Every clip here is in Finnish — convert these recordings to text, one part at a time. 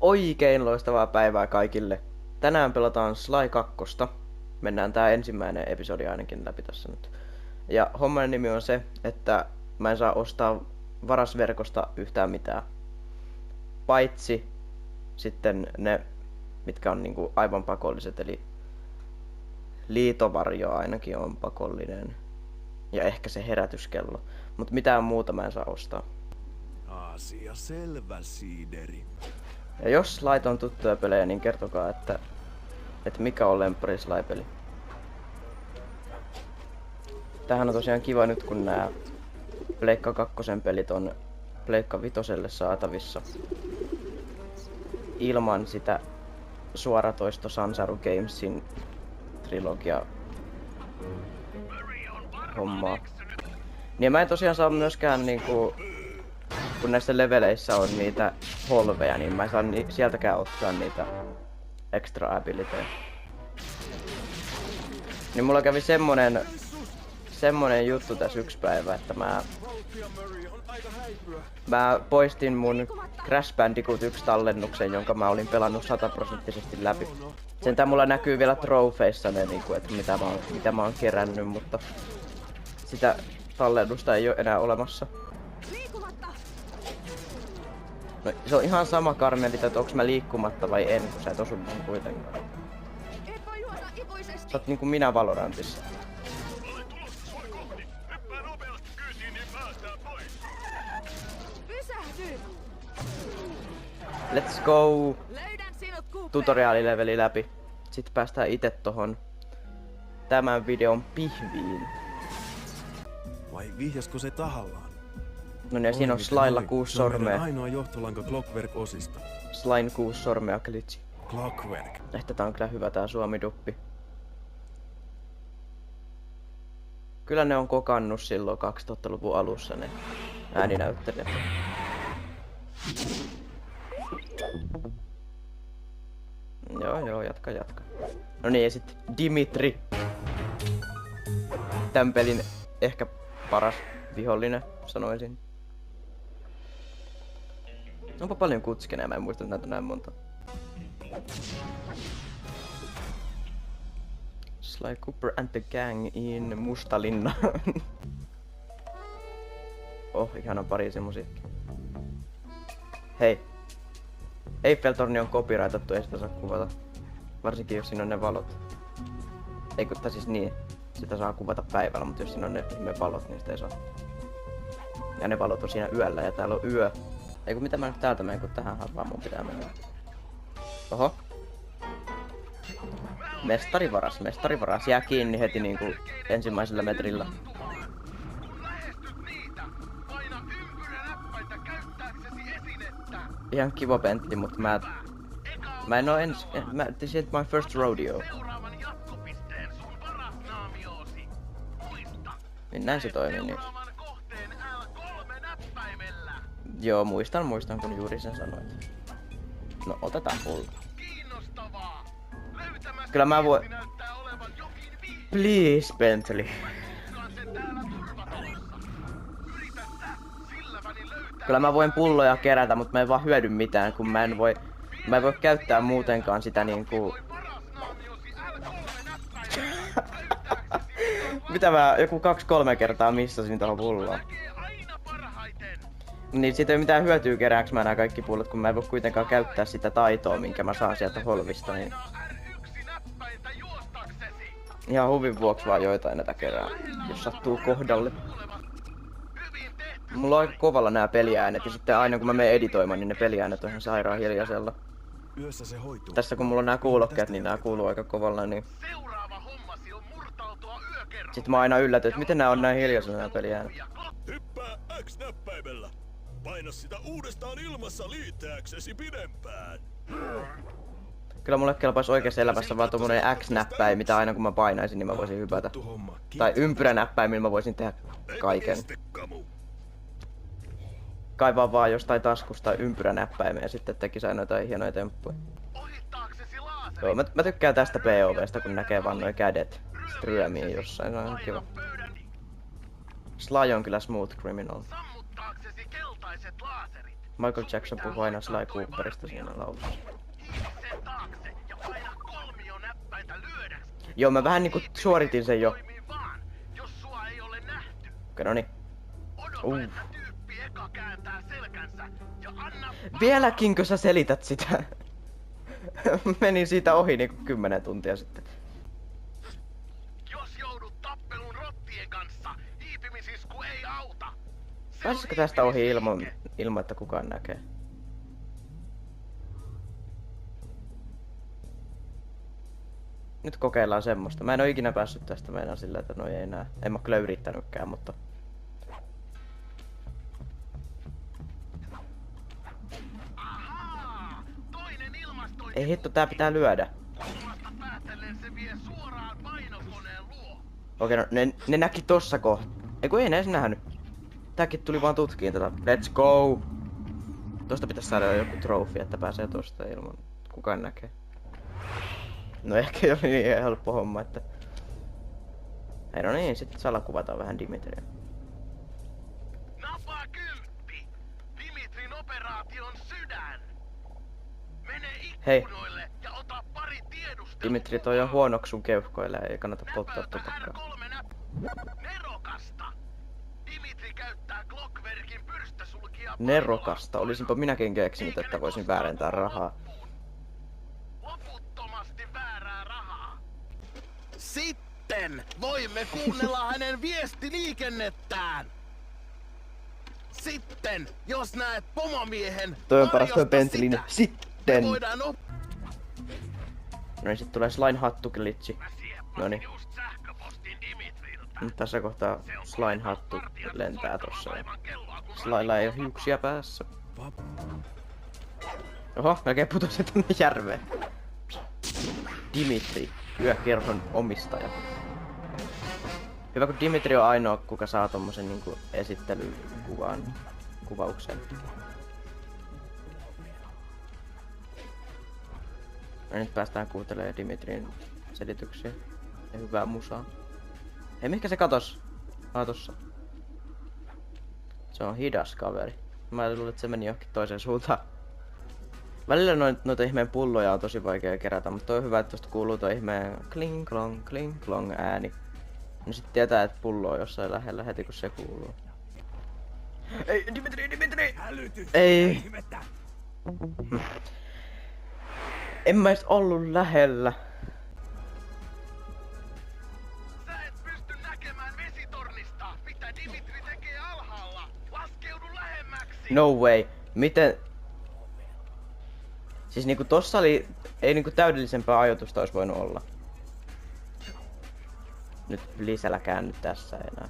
Oikein loistavaa päivää kaikille. Tänään pelataan Sly 2. Mennään tää ensimmäinen episodi ainakin läpi tässä nyt. Ja homman nimi on se, että mä en saa ostaa varasverkosta yhtään mitään. Paitsi sitten ne, mitkä on niinku aivan pakolliset, eli liitovarjo ainakin on pakollinen. Ja ehkä se herätyskello. Mut mitään muuta mä en saa ostaa. Asia selvä, siideri. Ja jos Slyt on tuttuja pelejä, niin kertokaa, että mikä on lemppari Sly-peli. Tämähän on tosiaan kiva nyt, kun nämä Pleikka 2 pelit on Pleikka 5 saatavissa. Ilman sitä suoratoisto Sansaru Gamesin trilogia hommaa. Niin mä en tosiaan saa myöskään niinku, kun näissä leveleissä on niitä holveja, niin mä en saa sieltäkään ottaa niitä extra abilityjä. Niin mulla kävi semmonen juttu tässä yksi päivä, että mä poistin mun Crash Bandicoot 1 tallennuksen, jonka mä olin pelannut 100% läpi. Sentään mulla näkyy vielä trofeissa ne, niinku, että mitä mä oon kerännyt, mutta sitä tallennusta ei oo enää olemassa. No, se on ihan sama Karmelit, että onks mä liikkumatta vai en, kun sä et osu mun kuitenkaan. Sä oot niinku minä Valorantissa. Let's go! Tutoriaalileveli läpi. Sitten päästään itse tohon tämän videon pihviin. Vai vihjasko se tahallaan? No niin, siinä on Slylla 6 sormea. Ainoa johtolanka Clockwork-osista. Slyn 6 sormea glitchi. Clockwork. Ehkä tää on kyllä hyvä tää suomiduppi. Kyllä ne on kokannut silloin 2000-luvun alussa ne ääninäyttelijät. Joo, jatka. No niin, ja sit Dimitri. Tän pelin ehkä paras vihollinen, sanoisin. Onpa paljon kutskeneja, mä en muista näitä näin monta. Sly Cooper and the Gang in Mustalinna. Ihana Pariisin musiikki. Hei. Eiffeltorni on copyrightattu, ei sitä saa kuvata. Varsinkin jos siinä on ne valot. Tai siis niin, sitä saa kuvata päivällä, mutta jos siinä on ne valot, niin sitä ei saa. Ja ne valot on siinä yöllä ja täällä on yö. Eiku mitä mä nyt täältä menen, kun tähän harvaan mun pitää mennä. Oho. Mestarivaras. Jää kiinni heti niinku ensimmäisellä metrillä. Ihan kiva pentti, mutta mä en oo this is my first rodeo. Niin näin se toimii niin. Joo, muistan kun juuri sen sanoit. No otetaan pullo. Kyllä mä voin... Please, Bentley. Kyllä mä voin pulloja kerätä, mutta mä en vaan hyödy mitään, kun mä en voi käyttää muutenkaan sitä niinku... Mitä mä joku 2-3 kertaa missasin tohon pulloon. Niin siitä ei mitään hyötyä kerääks mä nää kaikki pullot, kun mä en voi kuitenkaan käyttää sitä taitoa, minkä mä saan sieltä holvista, niin... Ihan huvin vuoksi vaan joitain näitä kerää, jos sattuu kohdalle. Mulla on aika kovalla nää peliäänet ja sitten aina kun mä menen editoimaan, niin ne peliäänet on ihan sairaan hiljaisella. Tässä kun mulla on nää kuulokkeet, niin nää kuuluu aika kovalla, niin... Sitten mä aina yllätyn, että miten nää on näin hiljaisella nää peliäänet. Hyppää X-näppäimellä. Paina sitä uudestaan ilmassa liittääksesi pidempään. Kyllä mulle kelpaisi oikeassa elämässä vaan tommonen X-näppäin, mitä aina kun mä painaisin, niin mä voisin hypätä. Tai ympyränäppäimillä mä voisin tehdä kaiken. Kaivaa vaan jostain taskusta ympyränäppäimen ja sitten tekisi aina jotain hienoja temppuja. Joo, mä tykkään tästä POVstä, kun näkee vaan noi kädet ryömiin jossain, se on kiva. Sly on kyllä smooth criminal. Sammuttaaksesi keltaiset laaserit. Michael Jackson puhuu aina Sly Cooperista siinä laulussa. Sen taakse ja paina kolmionäppäintä lyödäks. Joo, mä vähän niinku suoritin sen jo. Toimii vaan, jos sua ei ole nähty. Okei, noniin. Odota, että tyyppi eka kääntää selkänsä ja anna Vieläkinkö sä selität sitä? Menin siitä ohi niinku 10 tuntia sitten. Jos joudut tappelun rottien kanssa, hiipimisisku ei auta. Se on Pääsisikö tästä ohi hiipimisliike. ilman, että kukaan näkee? Nyt kokeillaan semmoista. Mä en oo ikinä päässyt tästä meinaan sillä, että noi ei näe. En mä kyllä yrittänytkään, mutta... Ahaa, toinen ilmastointi. Ei hitto, tää pitää lyödä. Kulmasta päätellen se vie suoraan painokoneen luo. Okei, no ne näki tossa kohtaa. Eiku ei ne edes nähnyt. Tääkin tuli vaan tutkiin tätä. Let's go! Tosta pitäisi saada joku trofi, että pääsee tosta ilman kukaan näkee. No ehkä ei ole niin helppo homma, että... Ei no niin, sit salakuvataan vähän Dimitria. Napaa kyltti. Dimitrin operaation sydän. Mene Hei. ikkunoille ja ota pari tiedustelua. Dimitri, toi on huonoksi sun keuhkoille, ei kannata polttaa Näpäytä tupakkaa. R3 nerokasta. Dimitri käyttää Clockwerkin pyrstösulkia. Nerokasta, olisinpa minäkin keksinyt, että voisin väärentää rahaa. Loputtomasti väärää rahaa. Sitten voimme kuunnella hänen viestiliikennettään. Sitten, jos näet pomomiehen, Toi on paras toi varjosta Bentlin. sitä. Sitten! Me voidaan No niin, sit tulee Slime Hattu glitchi. Noniin. just sähköpostin Dimitriltä. Nyt tässä kohtaa Slime Hattu lentää tossa. Ja Slylla ei oo hiuksia päässä. Oho, melkein putosi tonne järveen. Dimitri, yökerhon omistaja. Hyvä kun Dimitri on ainoa, kuka saa tommosen niinku kuvauksen. Ja nyt päästään kuuntelemaan Dimitrin selityksiä. Ja hyvää musaa. Hei, mihinkä se katos? Tossa. Se on hidas kaveri. Mä luulen, että se meni johonkin toiseen suuntaan. Välillä noita ihmeen pulloja on tosi vaikea kerätä, mutta on hyvä, että tosta kuuluu toi ihmeen kling klong ääni. Niin sit tietää, että pullo on jossain lähellä heti kun se kuuluu. Ei, Dimitri! Hälytys! Ei! En mä edes ollut lähellä. Sä et pysty näkemään vesitornista, mitä Dimitri tekee alhaalla. Laskeudu lähemmäksi. No way. Miten... Siis niinku tossa oli... Ei niinku täydellisempää ajoitusta olisi voinut olla. Nyt lisällä käänny tässä enää.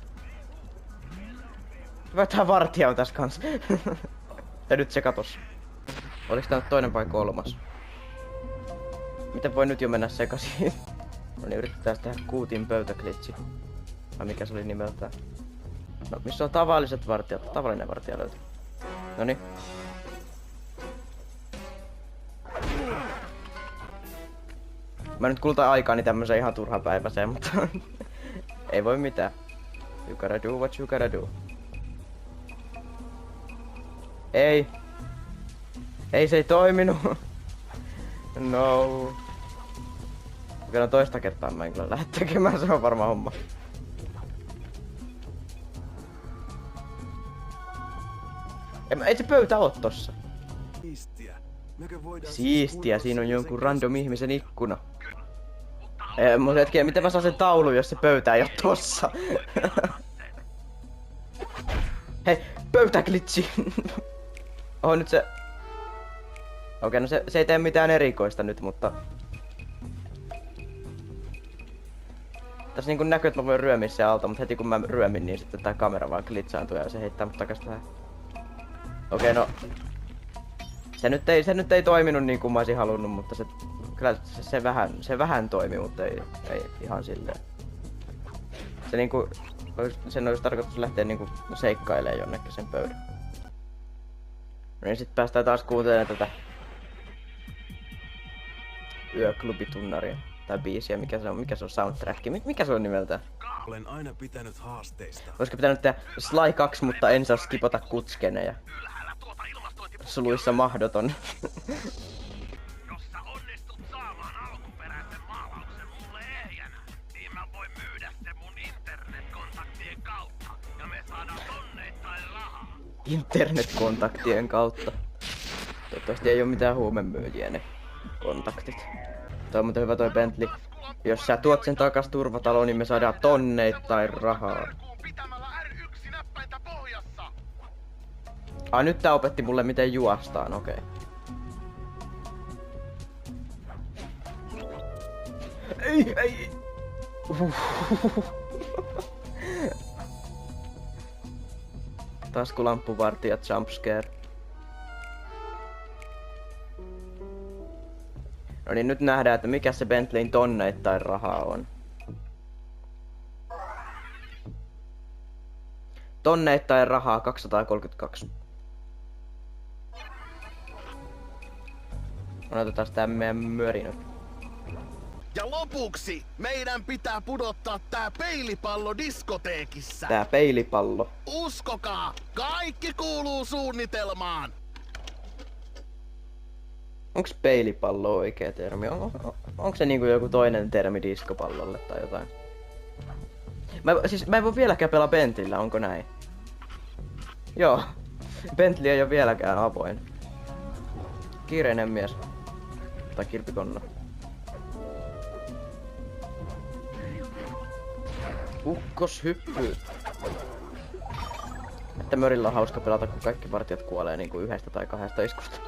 Hyvä, tää vartija on tässä kans. Ja nyt se katos. Oliks tää nyt toinen vai kolmas? Miten voi nyt jo mennä sekaisin? No niin, yritetään tehdä kuutin pöytäklitsi. Vai mikä se oli nimeltään? No, missä on tavalliset vartijat? Tavallinen vartija löytyy. Noniin. Mä nyt kulutan aikaani tämmösen ihan turhapäiväiseen, mutta ei voi mitään. You gotta do what you gotta do. Ei. Ei, se ei toiminut. No. Okei, no toista kertaa mä en kyllä lähde tekemään, se on varma homma. Ei se pöytä oo tossa. Siistiä. Mekö voidaan Siistiä, siinä on jonkun random ihmisen ikkuna. Mun hetkiä, miten mä saan sen taulun, jos se pöytä ei oo tossa? Hei, pöytäglitchi! Oho, nyt se... Okei, no se ei tee mitään erikoista nyt, mutta... Tässä niinku näkyy, että mä voin ryömiä sen alta, mutta heti kun mä ryömin, niin sitten tää kamera vaan glitsaantuu ja se heittää mut takas tähän. Okei, no... Se nyt ei toiminut niin kuin mä olisin halunnut, mutta kyllä se vähän toimi, mutta ei ihan silleen. Se niinku, sen olisi tarkoitus lähteä niinku seikkailemaan jonnekin sen pöydän. No niin, sit päästään taas kuuntelemaan tätä yöklubitunnaria tai biisiä, mikä se on soundtrack, mikä se on nimeltään? Olen aina pitänyt haasteista. Olisiko pitänyt tehdä Sly 2, mutta en saa skipata kutskeneja. Ylhäällä tuota ilmastointi. Suluissa mahdoton. Jos sä onnistut saamaan alkuperäisen maalauksen mulle ehjänä, niin mä voin myydä sen mun internetkontaktien kautta. Ja me saadaan tonneittain rahaa. Internetkontaktien kautta. Toivottavasti ei oo mitään huumemyyjiä ne kontaktit. Toi on muuten hyvä toi Bentley. Jos sä tuot sen takas turvataloon, niin me saadaan tonneittain rahaa. Karkuun pitämällä R1-näppäintä pohjassa. Nyt tää opetti mulle miten juostaan, okei. Ei! Taskulamppuvartija jumpscare. No niin, nyt nähdään, että mikä se Bentleyn tonneittain rahaa on. Tonneittain rahaa 232. Otetaan tää meidän möri nyt. Ja lopuksi meidän pitää pudottaa tää peilipallo diskoteekissa. Tää peilipallo. Uskokaa, kaikki kuuluu suunnitelmaan. Onks peilipallo oikea termi? Onko se niinku joku toinen termi diskopallolle tai jotain? Mä en voi vieläkään pelaa Bentleyllä, onko näin? Joo. Bentley ei oo vieläkään avoin. Kiireinen mies. Tai kirpikonna. Ukkoshyppy. Että mörillä on hauska pelata, kun kaikki partijat kuolee niinku yhdestä tai kahdesta iskusta.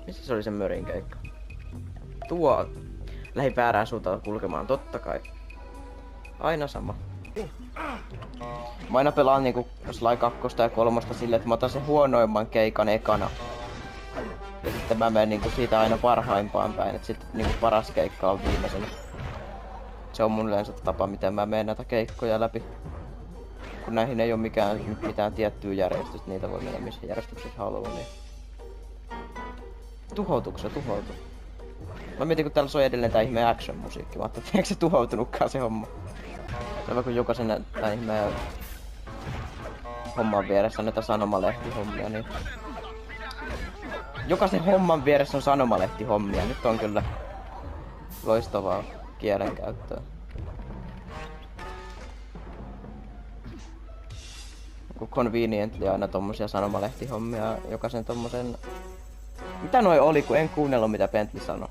Missä se oli sen mörin keikka? Tuo. Lähin väärään suuntaan kulkemaan, totta kai. Aina sama. Mä aina pelaan niinku Sly 2 ja 3 silleen, että mä otan sen huonoimman keikan ekana. Ja sitten mä menen niinku siitä aina parhaimpaan päin, että sitten niinku paras keikka on viimeisenä. Se on mun yleensä tapa, miten mä menen näitä keikkoja läpi. Kun näihin ei oo mitään tiettyä järjestystä, niitä voi mennä missä järjestyksessä haluaa, niin... Tuhoutuuko se? Tuhoutuu. Mä mietin, kun täällä soi edelleen tää ihmeen action-musiikki. Mä ajattelin, että eikö se tuhoutunutkaan se homma. Se on kun jokaisen tää ihmeen homman vieressä on näitä sanomalehtihommia, niin... Jokaisen homman vieressä on sanomalehtihommia. Nyt on kyllä loistavaa kielenkäyttöä. Kun conveniently aina tommosia sanomalehtihommia jokaisen tommosen... Mitä noi oli, kun en kuunnellut mitä Bentley sanoi?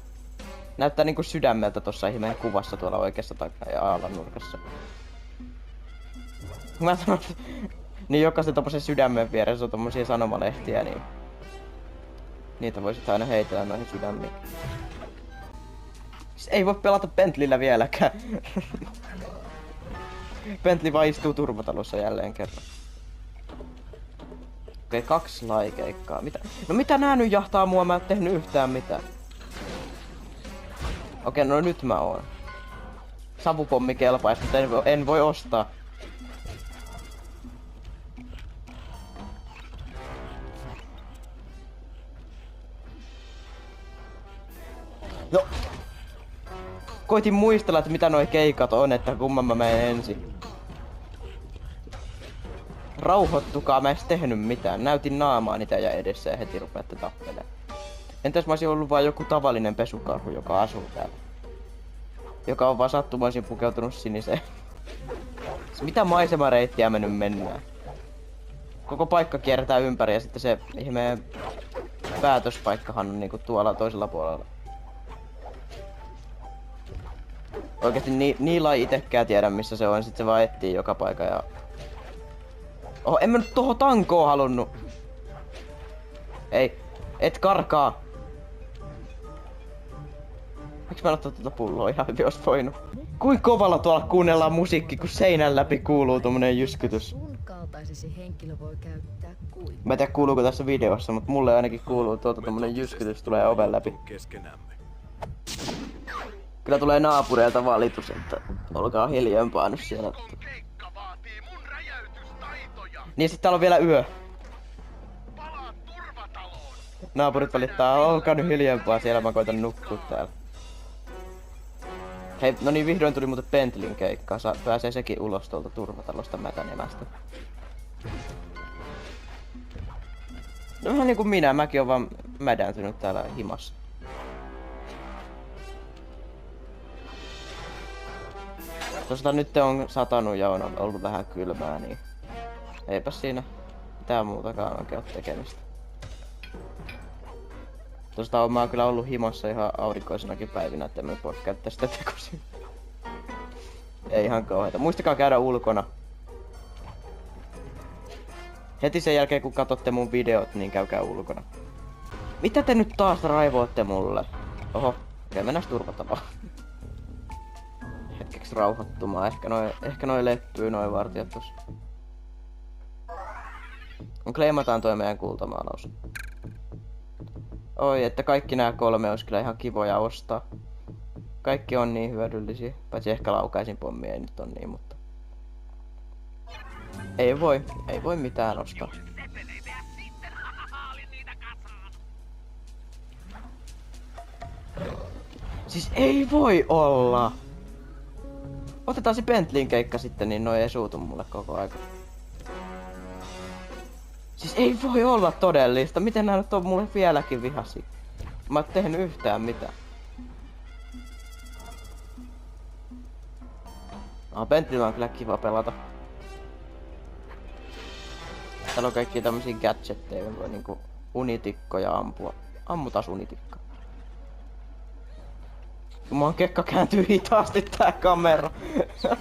Näyttää niinku sydämeltä tossa ihmeen kuvassa tuolla oikeassa alan nurkassa. Mä sanon, niin jokaisen tommosen sydämen vieressä on tommosia sanomalehtiä, niin... Niitä voisit aina heitellä noihin sydämiin. Ei voi pelata Bentleyllä vieläkään. Bentley vaan istuu turvatalossa jälleen kerran. Okei, 2 Sly-keikkaa. Mitä? No mitä nää nyt jahtaa mua? Mä en tehnyt yhtään mitään. Okei, no nyt mä oon. Savupommi kelpaisi, mutta en voi ostaa. No. Koitin muistella, että mitä noi keikat on, että kumman mä menen ensin. Rauhoittukaa, mä en edes tehnyt mitään. Näytin naamaa niitä ja edessä ja heti rupeatte tappelemaan. Entäs mä olisin ollut vaan joku tavallinen pesukarhu, joka asuu täällä. Joka on vaan sattumaisin pukeutunut siniseen. Mitä maisemareittiä me nyt mennään? Koko paikka kiertää ympäri ja sitten se ihmeen päätöspaikkahan on niinku tuolla toisella puolella. Oikeesti niillä ei itekään tiedä missä se on, sit se vaan etsii joka paikka ja... Oh, en mä nyt tohon tankoon halunnut. Ei, et karkaa. Miksi mä en ottaa tuota pulloa? Ihan hyvin ois voinut. Kuin kovalla tuolla kuunnellaan musiikki, kun seinän läpi kuuluu tommonen jyskytys. Sun kaltaisesi henkilö voi käyttää kuitua. Mä en tiedä kuuluuko tässä videossa, mutta mulle ainakin kuuluu tuolta tommonen jyskytys tulee oven läpi. Keskenämme. Kyllä tulee naapureilta valitus, että olkaa hiljempaa nyt siellä. Keikka vaatii mun räjäytystaitoja. Niin sit täällä on vielä yö. Palaa turvataloon. Naapurit valittaa, olkaa nyt hiljempaa, siellä mä koitan nukkua täällä. Hei, no niin vihdoin tuli muuten Bentleyn keikkaa, pääsee sekin ulos tuolta turvatalosta mätänemästä. No vähän niinku mäkin oon vaan mädäntynyt täällä himassa. Tosta nyt on satanut ja on ollut vähän kylmää, niin eipä siinä mitään muutakaan oikein oo tekemistä. Tosta on mä kyllä ollut himassa ihan aurinkoisenakin päivinä, että me voi käyttää sitä tekosyyn. Ei ihan kauheita. Muistakaa käydä ulkona. Heti sen jälkeen kun katsotte mun videot, niin käykää ulkona. Mitä te nyt taas raivoatte mulle? Oho, okei, mennään turvatavaan. Hetkeksi rauhoittumaan. Ehkä noi leppyy noi vartijat tossa. Kleimataan toi meidän kultamaalaus. Oi, että kaikki nämä 3 olisi kyllä ihan kivoja ostaa. Kaikki on niin hyödyllisiä. Paitsi ehkä laukaisin pommi ei nyt on niin, mutta... Ei voi mitään ostaa. Siis ei voi olla! Otetaan se Bentleyn keikka sitten, niin noi ei suutu mulle koko aika. Siis ei voi olla todellista. Miten nää nyt on mulle vieläkin vihasi? Mä oon tehnyt yhtään mitään. Bentleyllä on kyllä kiva pelata. Täällä on kaikki tämmösiä gadgetteja, voi niinku unitikkoja ampua. Ammutas unitikka. Mun kekka kääntyy hitaasti tää kamera. Tää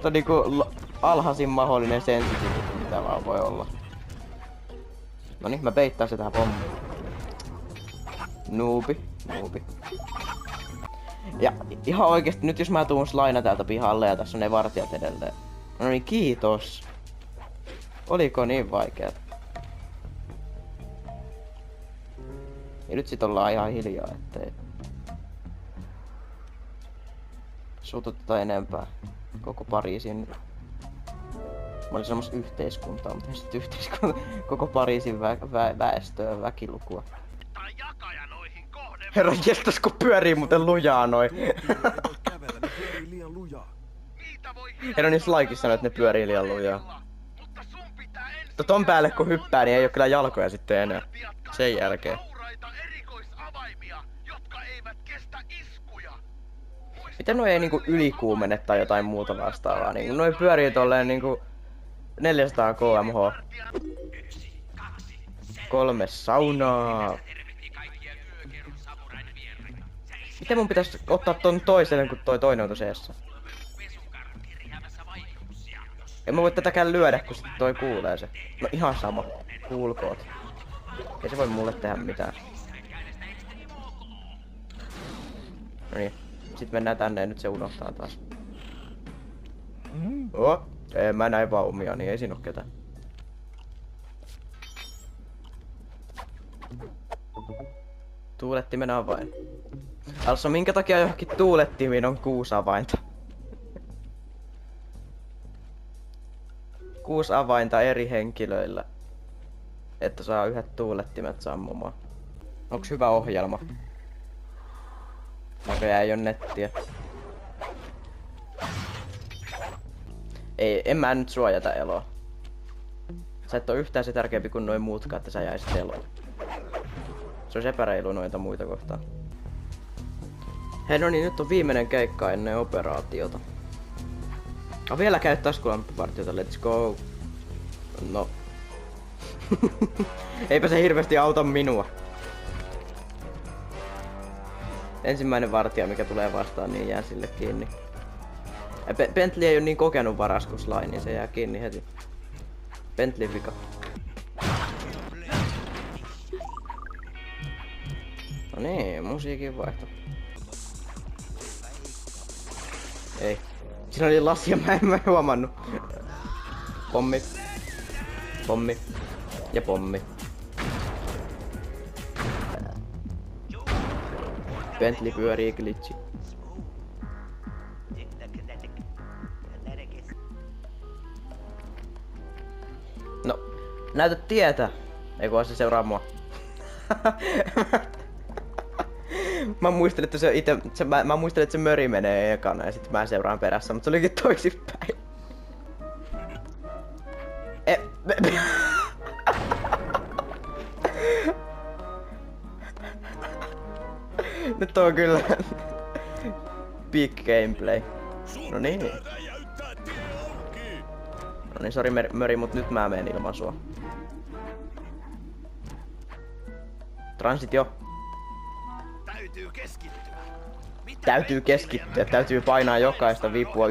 on niinku alhaisin mahdollinen sensitivity, mitä vaan voi olla. Noniin, mä peittään se tähän pommiin. Noobi. Ja ihan oikeesti nyt jos mä tuun slaina täältä pihalle ja tässä on ne vartijat edelleen. No niin, kiitos. Oliko niin vaikeet? Ja nyt sit ollaan ihan hiljaa, ettei sututeta enempää koko Pariisin. Mä olin semmoista yhteiskuntaa, mutta ei sit yhteiskunta, koko Pariisin väestöä, väkilukua. Tai jakaja noihin kohden. Herra jestas, kun pyörii muuten lujaa noin. Kävellä, ne pyörii liian lujaa. Niitä voi Herra niissä laikissa sanoo, että ne pyörii liian lujaa. mutta sun pitää ensin Ton päälle kun hyppää, niin ei oo kyllä jalkoja sitten enää. Sen jälkeen. hauraita erikoisavaimia, jotka eivät kestä iskuja. Miten noi ei niinku ylikuumene tai jotain muuta vastaavaa? Niinku noi pyörii tolleen niinku 400 kmh. 3 saunaa. Miten mun pitäis ottaa ton toiselle, kun toi toinen on toseessa? En mä voi tätäkään lyödä, kun sit toi kuulee se. No ihan sama. Kuulkoot. Ei se voi mulle tehdä mitään. Noniin. Sit mennään tänne ja nyt se unohtaa taas. Oh, en mä näin vaumia, niin ei siinä oo ketään. Tuulettimen avain. Also minkä takia johonkin tuulettimiin on 6 avainta? 6 avainta eri henkilöillä. Että saa yhdet tuulettimet sammumaan. Onks hyvä ohjelma? Näköjään ei oo nettiä. Ei, en mä nyt suojata eloa. Sä et oo yhtään se tärkeämpi kuin noin muutkaan, että sä jäisit eloon. Se olisi epäreilu noita muita kohtaan. Hei no niin, nyt on viimeinen keikka ennen operaatiota. Vielä käy taskulampupartiota, let's go. No. Eipä se hirveästi auta minua. Ensimmäinen vartija mikä tulee vastaan, niin jää sille kiinni. Bentley ei oo niin kokenut varas kuin Sly, niin se jää kiinni heti. Bentley vika. No niin, musiikin vaihto. Ei. Siinä oli lasia, mä en huomannut. Pommi. Pommi. Ja pommi. Bentley pyörii glitchi. No, näytä tietä. Ei kun se seuraa mua. Mä muistelin, että se ite, mä muistelin, että se möri menee ekana ja sitten mä seuraan perässä, mutta se olikin toisinpäin. Nyt on kyllä big gameplay. No niin. No niin, sori Möri, mut nyt mä menen ilman sua. Transitio. Täytyy keskittyä. Täytyy keskittyä, täytyy painaa jokaista vipua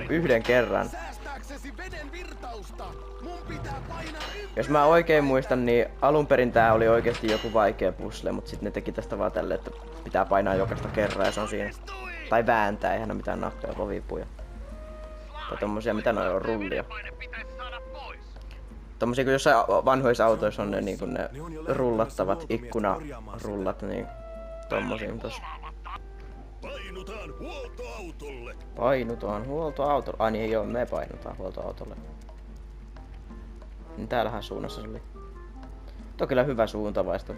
yhden kerran. Säästääksesi veden virtausta, mun pitää painaa Jos mä oikein muistan, niin alun perin tää oli oikeesti joku vaikea puzzle, mut sit ne teki tästä vaan tälleen, että pitää painaa jokaista kerran ja se on siinä. Tai vääntää, eihän ole mitään nappeja, vaan vipuja. Tai tommosia, mitä noilla on, rullia. Tommosia kuin jossain vanhoissa autoissa on ne, niinku ne rullattavat ikkunarullat, niin tommosia tossa. Painutaan huoltoautolle. Painutaan huoltoautolle. Ai niin joo, me painutaan huoltoautolle. Niin täällähän suunnassa se oli. Tuo kyllä hyvä suuntavaisto.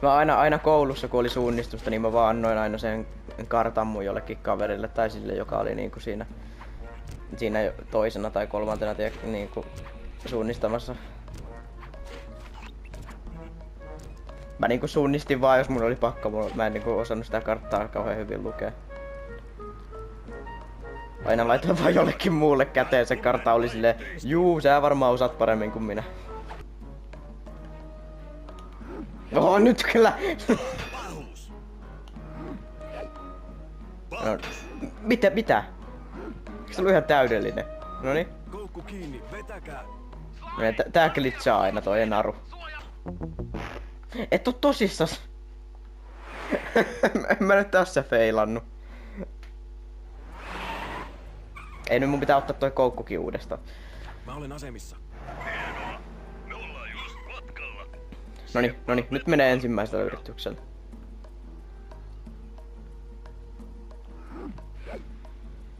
Mä aina koulussa kun oli suunnistusta, niin mä vaan annoin aina sen kartan mun jollekin kaverille tai sille, joka oli niinku siinä toisena tai kolmantena niinku suunnistamassa. Mä niinku suunnistin vaan, jos mun oli pakko, mä en niinku osannut sitä karttaa kauhean hyvin lukea. Aina laitoin vaan jollekin muulle käteen, se kartta oli silleen, juu, sä varmaan osaat paremmin kuin minä. Oho, nyt kyllä! No, mitä? Se oli ihan täydellinen. Noniin. Koukku kiinni, vetäkää. Tää glitchaa aina toi naru. Et oo tosissas. En mä nyt tässä feilannut. Ei nyt mun pitää ottaa toi koukkukin uudestaan. Mä olen asemissa. Me ollaan just matkalla. Noniin, nyt menee ensimmäisellä yrityksellä.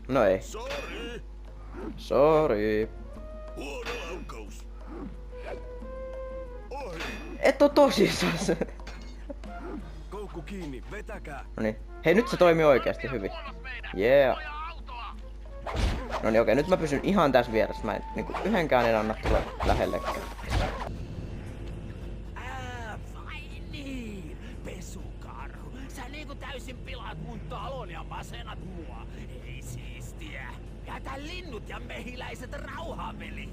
No ei. Sorry. Huono laukaus. Ohi. Et oo tosissas. Koukku kiinni, vetäkää. Noniin. Hei, nyt se toimii oikeasti hyvin. Yeah. Noniin, okei, nyt mä pysyn ihan tässä vieressä. Mä en niinku yhdenkään en anna tulla lähellekään. Vai niin, pesukarhu. Sä niinku täysin pilaat mun talon ja masennat mua. Ei siistiä. Jätä linnut ja mehiläiset rauhaan, veli.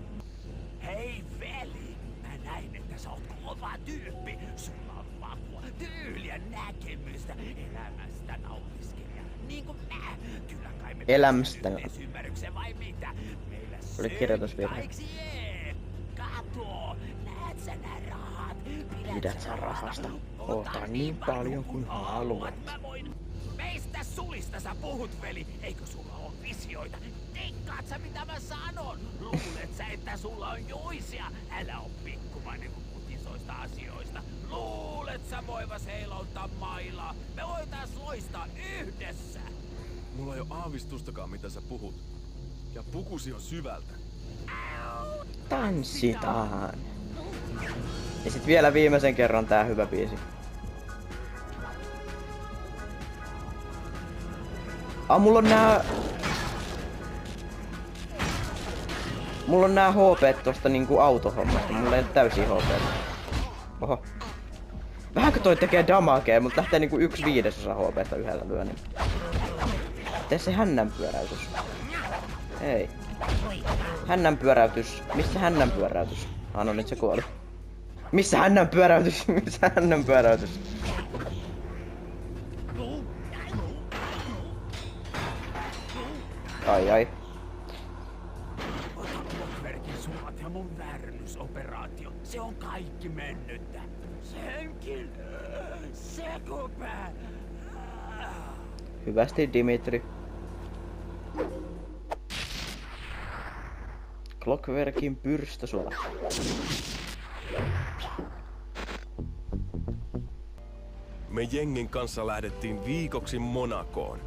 Hei, veli. Mä näin, että sä oot kova tyyppi. Sulla on makua, tyyliä, näkemystä, elämästä nautiskelija. Niin kuin mä. Kyllä kai me Elämästä. ymmärryksen vai mitä? Meillä Oli kirjoitusvirhe. Kato, näet sä nää rahat? Pidät sä rahasta. Ota niin paljon kuin haluat. Meistä sulista sä puhut, veli. Eikö sulla oo visioita? Tikkaat sä mitä mä sanon? Luulet sä, että sulla on joisia? Älä oo pikkumainen kun puhut isoista asioista. Luulet sä voivas heilauttaa mailaa? Me voitais loistaa yhdessä. Mulla ei oo aavistustakaan mitä sä puhut. Ja pukusi on syvältä. Tanssitaan. Ja sit vielä viimeisen kerran tää hyvä biisi. Mulla on nää HP tosta niinku autohommasta. Mulla ei ole täysin HP. Oho. Vähänkö toi tekee damagea, mut lähtee niinku 1/5 HP:sta yhdellä lyönnillä. Tee se hännänpyöräytys. Ei. Hännänpyöräytys. Missä hännänpyöräytys? No nyt se kuoli. Missä hännänpyöräytys? Missä hännänpyöräytys? Ai. Merkin sulat ja mun vääryysoperaatio. Se on kaikki mennyttä. Senkin sekopää. Hyvästi, Dimitri. Clockwerkin pyrstösuola. Me jengin kanssa lähdettiin viikoksi Monakoon.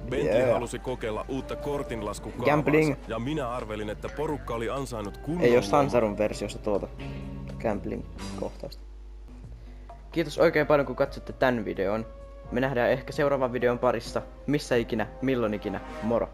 Bentley halusi kokeilla uutta kortinlaskukaavaansa Gambling. ja minä arvelin, että porukka oli ansainnut kunnon Ei oo Sansarun versiosta tuota gambling-kohtausta. Kiitos oikein paljon kun katsotte tän videon. Me nähdään ehkä seuraavan videon parissa. Missä ikinä, milloin ikinä. Moro!